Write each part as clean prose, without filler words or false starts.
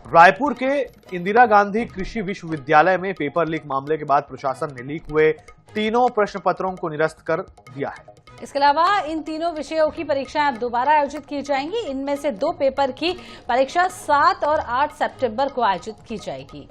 रायपुर के इंदिरा गांधी कृषि विश्वविद्यालय में पेपर लीक मामले के बाद प्रशासन ने लीक हुए तीनों प्रश्न पत्रों को निरस्त कर दिया है। इसके अलावा इन तीनों विषयों की परीक्षाएं दोबारा आयोजित की जाएंगी। इनमें से 2 पेपर की परीक्षा 7 और 8 सितंबर को आयोजित की जाएगी,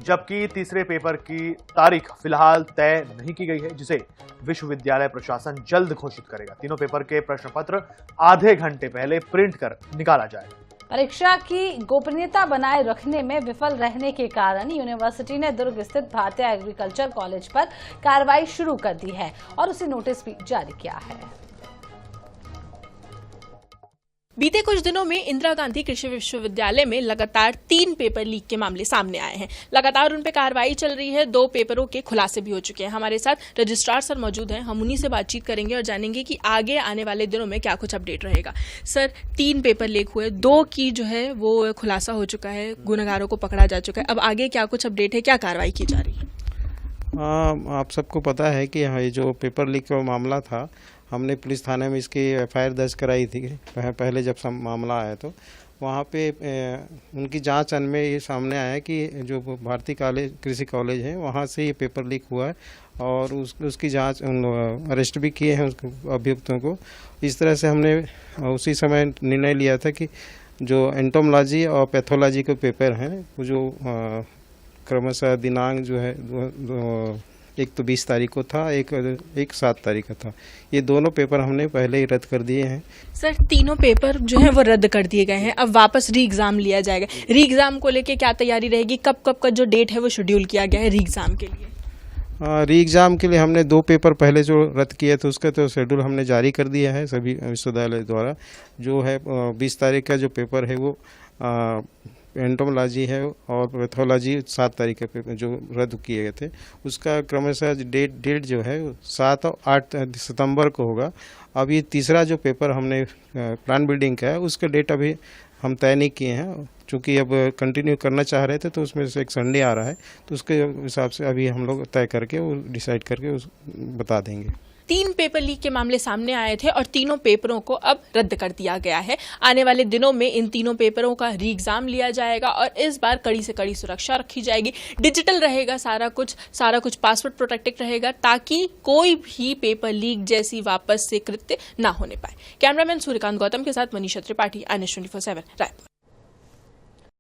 जबकि तीसरे पेपर की तारीख फिलहाल तय नहीं की गई है, जिसे विश्वविद्यालय प्रशासन जल्द घोषित करेगा। तीनों पेपर के प्रश्न पत्र आधे घंटे पहले प्रिंट कर निकाला जाएगा। परीक्षा की गोपनीयता बनाए रखने में विफल रहने के कारण यूनिवर्सिटी ने दुर्ग स्थित भारतीय एग्रीकल्चर कॉलेज पर कार्रवाई शुरू कर दी है और उसे नोटिस भी जारी किया है। बीते कुछ दिनों में इंदिरा गांधी कृषि विश्वविद्यालय में लगातार 3 पेपर लीक के मामले सामने आए हैं। लगातार उन पर कार्रवाई चल रही है। 2 पेपरों के खुलासे भी हो चुके हैं। हमारे साथ रजिस्ट्रार सर मौजूद हैं, हम उन्हीं से बातचीत करेंगे और जानेंगे कि आगे आने वाले दिनों में क्या कुछ अपडेट रहेगा। सर, 3 पेपर लीक हुए, 2 की जो है वो खुलासा हो चुका है, गुनहगारों को पकड़ा जा चुका है। अब आगे क्या कुछ अपडेट है, क्या कार्रवाई की जा रही है? आप सबको पता है कि ये जो पेपर लीक का मामला था, हमने पुलिस थाने में इसकी एफआईआर दर्ज कराई थी पहले जब मामला आया तो वहाँ पे उनकी जांच में ये सामने आया कि जो भारतीय कृषि कॉलेज है वहाँ से ये पेपर लीक हुआ है और उसकी जांच अरेस्ट भी किए हैं अभियुक्तों को। इस तरह से हमने उसी समय निर्णय लिया था कि जो एंटोमोलॉजी और पैथोलॉजी के पेपर हैं वो जो क्रमशः दिनांक जो है एक तो 20 तारीख को था, एक 7 तारीख का था। ये दोनों पेपर हमने पहले ही रद्द कर दिए हैं। सर, तीनों पेपर जो हैं वो रद्द कर दिए गए हैं, अब वापस री एग्जाम लिया जाएगा। री एग्जाम को लेके क्या तैयारी रहेगी? कब का जो डेट है वो शेड्यूल किया गया है री एग्जाम के लिए? री एग्जाम के लिए हमने 2 पेपर पहले जो रद्द किए थे उसका तो शेड्यूल हमने जारी कर दिया है सभी विश्वविद्यालय द्वारा। जो है 20 तारीख का जो पेपर है वो एंटोमोलॉजी है और पैथोलॉजी 7 तारीख के पेपर जो रद्द किए गए थे उसका क्रमशः डेट जो है 7 और 8 सितंबर को होगा। अब ये तीसरा जो पेपर हमने प्लान बिल्डिंग का है उसका डेट अभी हम तय नहीं किए हैं, चूँकि अब कंटिन्यू करना चाह रहे थे तो उसमें से एक संडे आ रहा है तो उसके हिसाब से अभी हम लोग तय करके वो डिसाइड करके बता देंगे। 3 पेपर लीक के मामले सामने आए थे और तीनों पेपरों को अब रद्द कर दिया गया है। आने वाले दिनों में इन तीनों पेपरों का री एग्जाम लिया जाएगा और इस बार कड़ी से कड़ी सुरक्षा रखी जाएगी। डिजिटल रहेगा सारा कुछ पासवर्ड प्रोटेक्टेड रहेगा ताकि कोई भी पेपर लीक जैसी वापस से कृत्य ना होने पाए। कैमरामैन सूर्यकांत गौतम के साथ मनीषा त्रिपाठी, NH24/7 रायपुर।